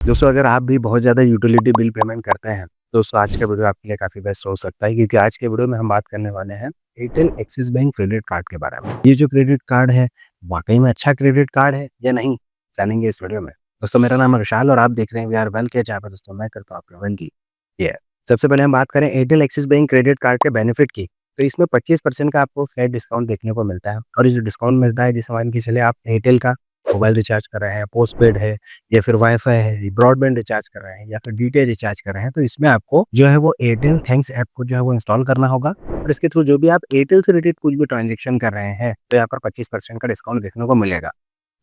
दोस्तों अगर आप भी बहुत ज़्यादा यूटिलिटी बिल पेमेंट करते हैं, तो दोस्तों आज का वीडियो आपके लिए काफ़ी बेस्ट हो सकता है क्योंकि आज के वीडियो में हम बात करने वाले हैं Airtel axis bank credit card के बारे में। ये जो क्रेडिट कार्ड है, वाक़ई में अच्छा क्रेडिट कार्ड है या नहीं, जानेंगे इस वीडियो में। दोस्तों मेरा नाम है विशाल और आप देख रहे हैं वी आर वेल के जहाँ पे दोस्तों मैं करता हूँ आपके वेल की केयर। सबसे पहले हम बात करें Airtel axis bank credit card के बेनिफिट की, तो इसमें 25% का आपको फ्लैट डिस्काउंट देखने को मिलता है और ये जो डिस्काउंट मिलता है जैसे मान के चलिए आप एयरटेल का मोबाइल रिचार्ज कर रहे हैं, पोस्टपेड है या फिर वाईफाई है, ब्रॉडबैंड रिचार्ज कर रहे हैं या फिर डीटीएच रिचार्ज कर रहे हैं, तो इसमें आपको जो है वो एयरटेल थैंक्स ऐप को जो है वो इंस्टॉल करना होगा और इसके थ्रू जो भी आप एयरटेल से रिलेटेड कुछ भी ट्रांजैक्शन कर रहे हैं, तो यहाँ पर 25% का डिस्काउंट देखने को मिलेगा।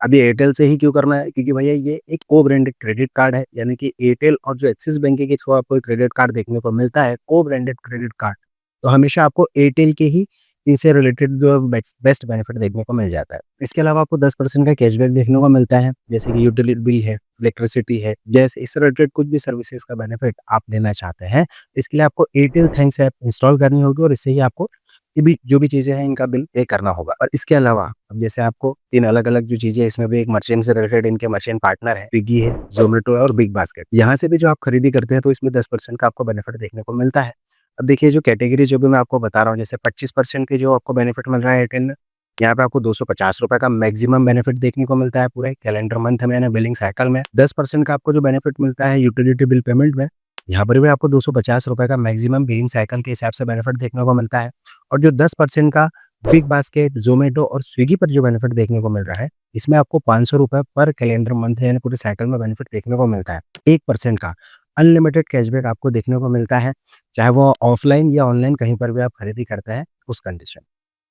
अभी एयरटेल से ही क्यों करना है? क्योंकि भैया ये एक को ब्रांडेड क्रेडिट कार्ड है, यानी कि एयरटेल और जो एक्सिस बैंक के थ्रू आपको क्रेडिट कार्ड देखने को मिलता है, को ब्रांडेड क्रेडिट कार्ड, तो हमेशा आपको एयरटेल के ही इनसे रिलेटेड जो बेस्ट बेस्ट बेनिफिट देखने को मिल जाता है। इसके अलावा आपको 10% का कैशबैक देखने को मिलता है, जैसे कि यूटिलिटी बिल है, इलेक्ट्रिसिटी है, जैसे इससे रिलेटेड कुछ भी सर्विसेज का बेनिफिट आप लेना चाहते हैं, इसके लिए आपको एयरटेल थैंक्स ऐप इंस्टॉल करनी होगी और इससे ही आपको ये भी जो भी चीज़ें हैं इनका बिल पे करना होगा। और इसके अलावा अब जैसे आपको 3 अलग-अलग जो चीज़ें हैं इसमें भी एक मर्चेंट से रिलेटेड इनके मर्चेंट पार्टनर है, स्विगी है, ज़ोमैटो है और बिग बास्केट। यहाँ से भी जो आप खरीदी करते हैं तो इसमें 10% का आपको बेनिफिट देखने को मिलता है। अब देखिए जो कैटेगरी जो भी मैं आपको बता रहा हूँ जैसे 25% के जो आपको बेनिफिट मिल रहा है एयरटेल में, यहाँ पे आपको ₹250 का मैक्सिमम बेनिफिट देखने को मिलता है पूरे कैलेंडर मंथ में यानी बिलिंग साइकिल में। 10% का आपको जो बेनिफिट मिलता है यूटिलिटी बिल पेमेंट में, यहाँ पर भी आपको ₹250 का मैक्सिमम बिलिंग साइकिल के हिसाब से बेनिफिट देखने को मिलता है। और जो 10% का बिग बास्केट, ज़ोमैटो और स्विगी पर जो बेनिफिट देखने को मिल रहा है, इसमें आपको ₹500 पर कैलेंडर मंथ यानी पूरे साइकिल में बेनिफिट देखने को मिलता है। 1% का अनलिमिटेड कैशबैक आपको देखने को मिलता है, चाहे वो ऑफलाइन या ऑनलाइन कहीं पर भी आप खरीदी करते हैं उस कंडीशन।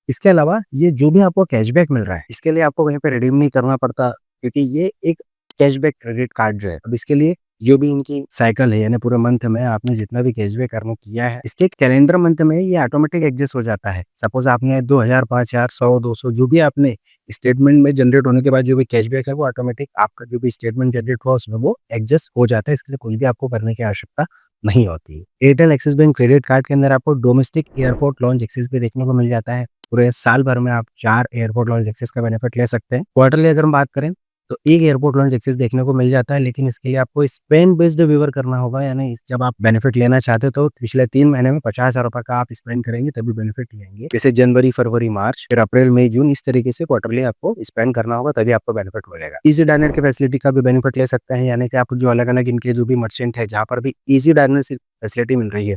इसके अलावा ये जो भी आपको कैशबैक मिल रहा है, इसके लिए आपको कहीं पे रिडीम नहीं करना पड़ता क्योंकि ये एक कैशबैक क्रेडिट कार्ड जो है, अब इसके लिए जो भी इनकी साइकिल है यानी पूरे मंथ में आपने जितना भी कैशबैक अर्न किया है, इसके कैलेंडर मंथ में ये ऑटोमेटिक एडजस्ट हो जाता है। सपोज़ आपने 2000, 5000, 100, 200 जो भी आपने स्टेटमेंट में जनरेट होने के बाद जो भी कैशबैक है वो ऑटोमेटिक आपका जो भी स्टेटमेंट जनरेट हुआ उसमें वो एडजस्ट हो जाता है। इसके लिए कुछ भी आपको करने की आवश्यकता नहीं होती है। Airtel axis bank credit card के अंदर आपको डोमेस्टिक एयरपोर्ट लॉन्च एक्सेस भी देखने को मिल जाता है। पूरे साल भर में आप 4 एयरपोर्ट लॉन्च एक्सेस का बेनिफिट ले सकते हैं। क्वार्टरली अगर हम बात करें तो 1 एयरपोर्ट लॉन्च एक्सेस देखने को मिल जाता है, लेकिन इसके लिए आपको स्पेंड बेस्ड व्यूअर करना होगा, यानी जब आप बेनिफिट लेना चाहते हो तो पिछले 3 महीने में ₹50,000 का आप स्पेंड करेंगे तभी बेनिफिट लेंगे। जैसे जनवरी, फरवरी, मार्च, फिर अप्रैल, मई, जून, इस तरीके से क्वार्टरली आपको स्पेंड करना होगा तभी आपको बेनिफिट मिलेगा। ईज़ी डायनेट की फैसिलिटी का भी बेनिफिट ले सकते हैं, यानी कि आपको जो अलग-अलग इनके जो भी मर्चेंट है, जहाँ पर भी ईज़ी डायनेट से फैसिलिटी मिल रही है,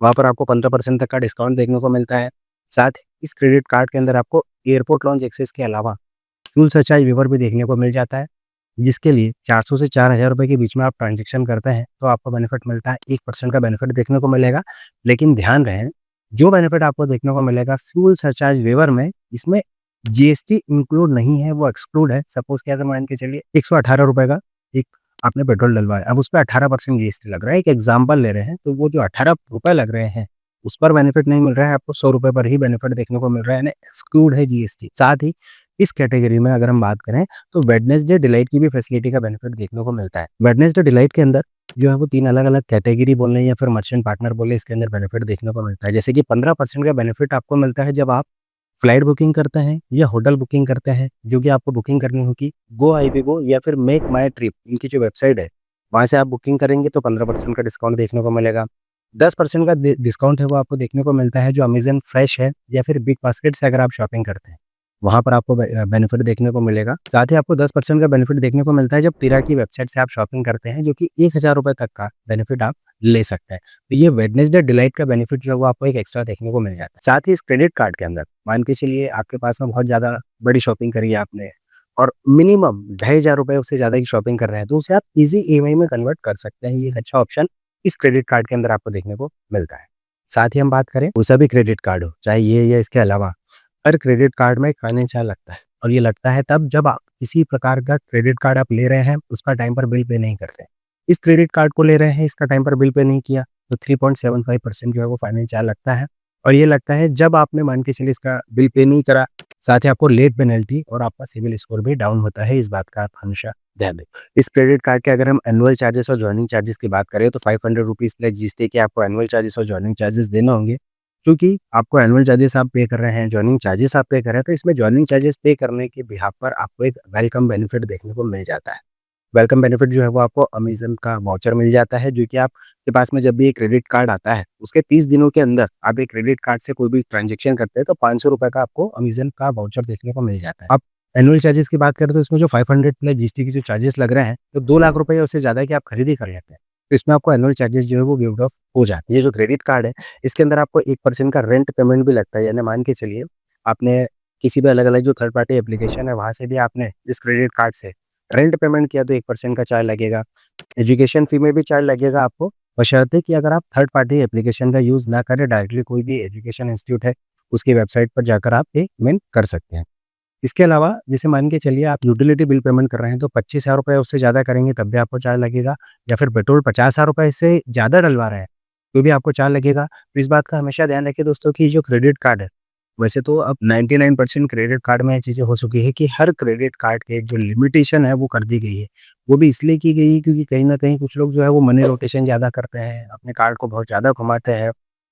वहाँ पर आपको 15% तक का डिस्काउंट देखने को मिलता है। साथ ही इस क्रेडिट कार्ड के अंदर आपको एयरपोर्ट लॉन्च एक्सेस के अलावा फ्यूल सरचार्ज वेवर भी देखने को मिल जाता है, जिसके लिए 400 से ₹4000 के बीच में आप ट्रांज़ैक्शन करते हैं, तो आपको बेनिफिट मिलता है, 1% का बेनिफिट देखने को मिलेगा। लेकिन ध्यान रहे, जो बेनिफिट आपको देखने को मिलेगा फ्यूल सरचार्ज वेवर में, इसमें जीएसटी इंक्लूड नहीं है, वो एक्सक्लूड है। सपोज़ कि अगर मान के चलिए ₹118 का एक आपने पेट्रोल डलवाया, अब उसपे 18% जीएसटी लग रहा है, एक एग्ज़ाम्पल ले रहे हैं, तो वो जो ₹18 लग रहे हैं, उस पर बेनिफिट नहीं मिल रहा है, आपको ₹100 पर ही बेनिफिट देखने को मिल रहा है, यानी एक्सक्लूड है जीएसटी। साथ ही इस कैटेगरी में अगर हम बात करें तो वेडनेसडे डिलाइट की भी फैसिलिटी का बेनिफिट देखने को मिलता है। वेडनेसडे डिलाइट के अंदर जो है वो 3 अलग-अलग कैटेगरी बोल लें या फिर मर्चेंट पार्टनर बोले, इसके अंदर बेनिफिट देखने को मिलता है। जैसे कि 15% का बेनिफिट आपको मिलता है जब आप फ्लाइट बुकिंग करते हैं या होटल बुकिंग करते हैं, जो कि आपको बुकिंग करनी होगी गोआईबीबो या फिर मेक माई ट्रिप, इनकी जो वेबसाइट है, वहाँ से आप बुकिंग करेंगे तो 15% का डिस्काउंट देखने को मिलेगा। 10% का डिस्काउंट है वो आपको देखने को मिलता है जो अमेज़न फ्रेश है या फिर बिग बास्केट से अगर आप शॉपिंग करते हैं, वहाँ पर आपको बेनिफिट देखने को मिलेगा। साथ ही आपको 10% का बेनिफिट देखने को मिलता है जब टिरा की वेबसाइट से आप शॉपिंग करते हैं, जो कि ₹1000 तक का बेनिफिट आप ले सकते हैं। तो ये वेडनेसडे डिलाइट का बेनिफिट जो है वो आपको एक एक्स्ट्रा देखने को मिल जाता है। साथ ही इस क्रेडिट कार्ड के अंदर मान के चलिए आपके पास में बहुत ज़्यादा बड़ी शॉपिंग करी है आपने और मिनिमम ₹2500 उससे ज़्यादा की शॉपिंग कर रहे हैं, तो उसे आप ईज़ी ईएमआई में कन्वर्ट कर सकते हैं। ये एक अच्छा ऑप्शन इस क्रेडिट कार्ड के अंदर आपको देखने को मिलता है। साथ ही हम बात करें कोई सा भी क्रेडिट कार्ड हो, चाहे ये या इसके अलावा, हर क्रेडिट कार्ड में एक फाइनेंस चार्ज लगता है और ये लगता है तब जब आप किसी प्रकार का क्रेडिट कार्ड आप ले रहे हैं, उसका टाइम पर बिल पे नहीं करते। इस क्रेडिट कार्ड को ले रहे हैं, इसका टाइम पर बिल पे नहीं किया, तो 3.75% जो है वो फाइनेंस चार्ज लगता है और ये लगता है जब आपने मान के चलिए इसका बिल पे नहीं करा, साथ ही आपको लेट पेनल्टी और आपका सिविल स्कोर भी डाउन होता है, इस बात का आप हमेशा ध्यान दें। इस क्रेडिट कार्ड के अगर हम एनुअल चार्जेस और जॉइनिंग चार्जेस की बात करें तो ₹500 प्लस जीएसटी के आपको एनुअल चार्जेस और जॉइनिंग चार्जेस देने होंगे। क्योंकि आपको एनुअल चार्जेस आप पे कर रहे हैं, जॉइनिंग चार्जेस आप पे कर रहे हैं, तो इसमें जॉइनिंग चार्जेस पे करने के बिहाफ़ पर आपको एक वेलकम बेनिफिट देखने को मिल जाता है। वेलकम बेनिफिट जो है वो आपको अमेज़न का वाउचर मिल जाता है, जो कि आपके पास में जब भी ये क्रेडिट कार्ड आता है, उसके 30 दिनों के अंदर आप ये क्रेडिट कार्ड से कोई भी ट्रांज़ैक्शन करते हैं तो ₹500 का आपको अमेज़न का वाउचर देखने को मिल जाता है। आप एनुअल चार्जेज़ की बात करें तो इसमें जो 500 प्लस जीएसटी के जो चार्जेज़ लग रहे हैं, तो ₹2,00,000 या उससे ज़्यादा की आप खरीदी कर लेते हैं, तो इसमें आपको एनुअल चार्जेज़ जो है वो वेव्ड ऑफ हो जाते हैं। ये जो क्रेडिट कार्ड है, इसके अंदर आपको 1% का रेंट पेमेंट भी लगता है, यानी मान के चलिए आपने किसी भी अलग-अलग जो थर्ड पार्टी एप्लीकेशन है, वहाँ से भी आपने इस क्रेडिट कार्ड से रेंट पेमेंट किया तो 1% का चार्ज लगेगा। एजुकेशन फ़ी में भी चार्ज लगेगा आपको, बशर्ते कि अगर आप थर्ड पार्टी एप्लीकेशन का यूज़ ना करें, डायरेक्टली कोई भी एजुकेशन इंस्टीट्यूट है, उसकी वेबसाइट पर जाकर आप ये पेमेंट कर सकते हैं। इसके अलावा जैसे मान के चलिए आप यूटिलिटी बिल पेमेंट कर रहे हैं तो ₹25,000 उससे ज़्यादा करेंगे तब भी आपको चार्ज लगेगा, या फिर पेट्रोल ₹50,000 से ज़्यादा डलवा रहे हैं, तो भी आपको चार्ज लगेगा। तो इस बात का हमेशा ध्यान रखिए दोस्तों कि जो क्रेडिट कार्ड है, वैसे तो अब 99% क्रेडिट कार्ड में ये चीज़ें हो चुकी है कि हर क्रेडिट कार्ड के जो लिमिटेशन है वो कर दी गई है। वो भी इसलिए की गई है क्योंकि कहीं न कहीं कुछ लोग जो है वो मनी रोटेशन ज़्यादा करते हैं, अपने कार्ड को बहुत ज़्यादा घुमाते हैं,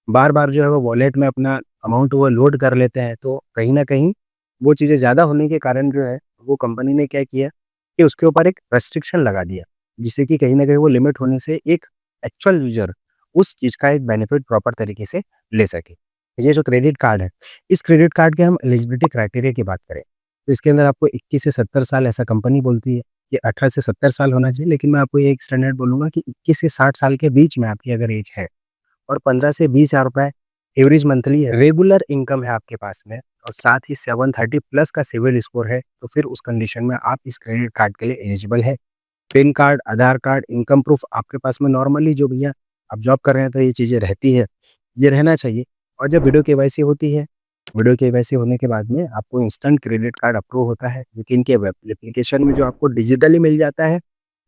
बार-बार जो है वो वॉलेट में अपना अमाउंट वो लोड कर लेते हैं, तो कहीं न कहीं वो चीज़ें ज़्यादा होने के कारण जो है, वो कंपनी ने क्या किया कि उसके ऊपर एक रेस्ट्रिक्शन लगा दिया, जिससे कि कहीं न कहीं वो लिमिट होने से एक एक्चुअल यूज़र उस चीज़ का एक बेनिफिट प्रॉपर तरीके से ले सके। ये जो क्रेडिट कार्ड है, इस क्रेडिट कार्ड के हम एलिजिबिलिटी क्राइटेरिया की बात करें, तो इसके अंदर आपको 21 से 70 साल ऐसा कंपनी बोलती है कि 18 से 70 साल होना चाहिए, लेकिन मैं आपको ये एक स्टैंडर्ड बोलूँगा कि 21 से 60 साल के बीच में आपकी अगर एज है और 15 से 20,000 रुपए एवरेज मंथली रेगुलर इनकम है आपके पास में और साथ ही 730 प्लस का सिविल स्कोर है, तो फिर उस कंडीशन में आप इस क्रेडिट कार्ड के लिए एलिजिबल है। पैन कार्ड, आधार कार्ड, इनकम प्रूफ आपके पास में नॉर्मली जो भैया आप जॉब कर रहे हैं तो ये चीज़ें रहती है, ये रहना चाहिए। और जब वीडियो केवाईसी होती है, वीडियो केवाईसी होने के बाद में आपको इंस्टेंट क्रेडिट कार्ड अप्रूव होता है, जो कि इनके वेब एप्लीकेशन में जो आपको डिजिटली मिल जाता है,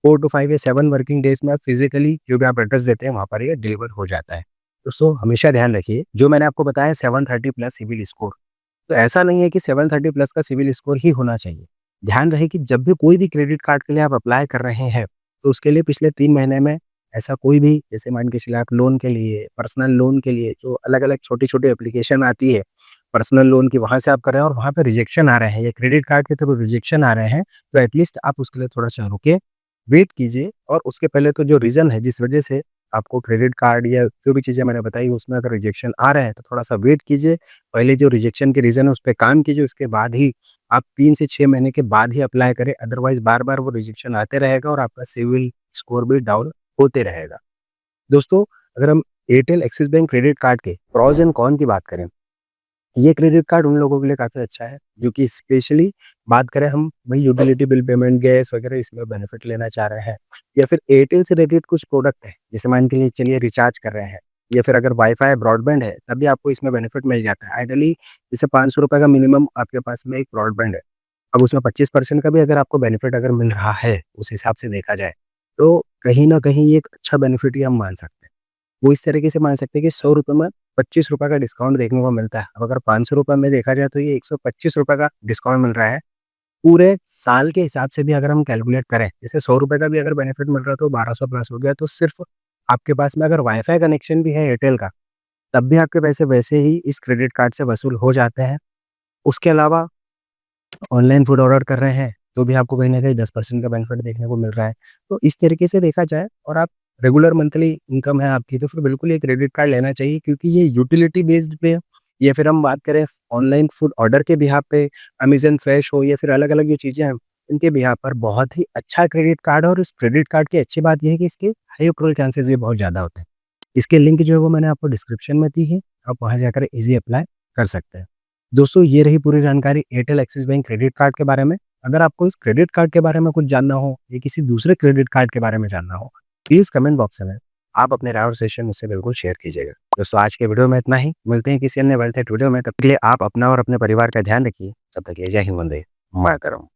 4 टू 5 या 7 वर्किंग डेज़ में आप फिज़िकली जो भी आप एड्रेस देते हैं, वहाँ पर ये डिलीवर हो जाता है। दोस्तों हमेशा ध्यान रखिए, जो मैंने आपको बताया 730 प्लस सिविल स्कोर, तो ऐसा नहीं है कि 730 प्लस का सिविल स्कोर ही होना चाहिए। ध्यान रहे कि जब भी कोई भी क्रेडिट कार्ड के लिए आप अप्लाई कर रहे हैं, तो उसके लिए पिछले 3 महीने में ऐसा कोई भी जैसे मान के चलिए आप लोन के लिए, पर्सनल लोन के लिए जो अलग-अलग छोटी-छोटी एप्लीकेशन आती है, पर्सनल लोन की वहाँ से आप कर रहे हैं और वहाँ पे रिजेक्शन आ रहे हैं या क्रेडिट कार्ड के थ्रू रिजेक्शन आ रहे हैं, तो एटलीस्ट आप उसके लिए थोड़ा-सा रुकिए, वेट कीजिए और उसके पहले तो जो रीज़न है जिस वजह से आपको क्रेडिट कार्ड या जो भी चीज़ें मैंने बताई उसमें अगर रिजेक्शन आ रहा है, तो थोड़ा-सा वेट कीजिए। पहले जो रिजेक्शन के रीज़न है उस पे काम कीजिए, उसके बाद ही आप 3 से 6 महीने के बाद ही अप्लाई करें, अदरवाइज़ बार-बार वो रिजेक्शन आते रहेगा और आपका सिविल स्कोर भी डाउन होते रहेगा। दोस्तों, अगर हम Airtel axis bank credit card के प्रोस एंड कॉन की बात करें, ये क्रेडिट कार्ड उन लोगों के लिए काफ़ी अच्छा है, जो कि स्पेशली बात करें हम वही यूटिलिटी बिल पेमेंट, गैस वगैरह इसमें बेनिफिट लेना चाह रहे हैं या फिर एयरटेल से रिलेटेड कुछ प्रोडक्ट है, जैसे मान के लिए चलिए रिचार्ज कर रहे हैं या फिर अगर वाई-फाई ब्रॉडबैंड है, तब भी आपको इसमें बेनिफिट मिल जाता है। आइडियली जैसे ₹500 का मिनिमम आपके पास में एक ब्रॉडबैंड है, अब उसमें 25% का भी अगर आपको बेनिफिट अगर मिल रहा है, उस हिसाब से देखा जाए, तो कहीं न कहीं ये एक अच्छा बेनिफिट ही हम मान सकते हैं। वो इस तरीके से मान सकते हैं कि ₹100 में ₹25 का डिस्काउंट देखने को मिलता है। अब अगर ₹500 में देखा जाए तो ये ₹125 का डिस्काउंट मिल रहा है। पूरे साल के हिसाब से भी अगर हम कैलकुलेट करें, जैसे ₹100 का भी अगर बेनिफिट मिल रहा है तो 1200 प्लस हो गया, तो सिर्फ़ आपके पास में अगर वाई-फाई कनेक्शन भी है एयरटेल का, तब भी आपके पैसे वैसे ही इस क्रेडिट कार्ड से वसूल हो जाते हैं। उसके अलावा ऑनलाइन फूड ऑर्डर कर रहे हैं, तो भी आपको कहीं न कहीं 10% का बेनिफिट देखने को मिल रहा है। तो इस तरीके से देखा जाए और आप रेगुलर मंथली इनकम है आपकी, तो फिर बिल्कुल ये क्रेडिट कार्ड लेना चाहिए क्योंकि ये यूटिलिटी बेस्ड पे या फिर हम बात करें ऑनलाइन फूड ऑर्डर के बिहाफ़ पे, अमेज़न फ्रेश हो या फिर अलग-अलग जो चीज़ें हैं, इनके बिहाफ़ पर बहुत ही अच्छा क्रेडिट कार्ड है और इस क्रेडिट कार्ड की अच्छी बात ये है कि इसके हाई अप्रूवल चांसेस भी बहुत ज़्यादा होते हैं। इसके लिंक जो है वो मैंने आपको डिस्क्रिप्शन में दी है, आप वहाँ जाकर ईज़ी अप्लाई कर सकते हैं। दोस्तों ये रही पूरी जानकारी Airtel axis bank credit card के बारे में। अगर आपको इस क्रेडिट कार्ड के बारे में कुछ जानना हो या किसी दूसरे क्रेडिट कार्ड के बारे में जानना हो, प्लीज़ कमेंट बॉक्स में आप अपने राय और सजेशन मुझसे बिल्कुल शेयर कीजिएगा। दोस्तों आज के वीडियो में इतना ही, मिलते हैं किसी अन्य वेल वीडियो में, तब तक के लिए आप अपना और अपने परिवार का ध्यान रखिए। तब तक के लिए जय हिंद, वंदे मातरम।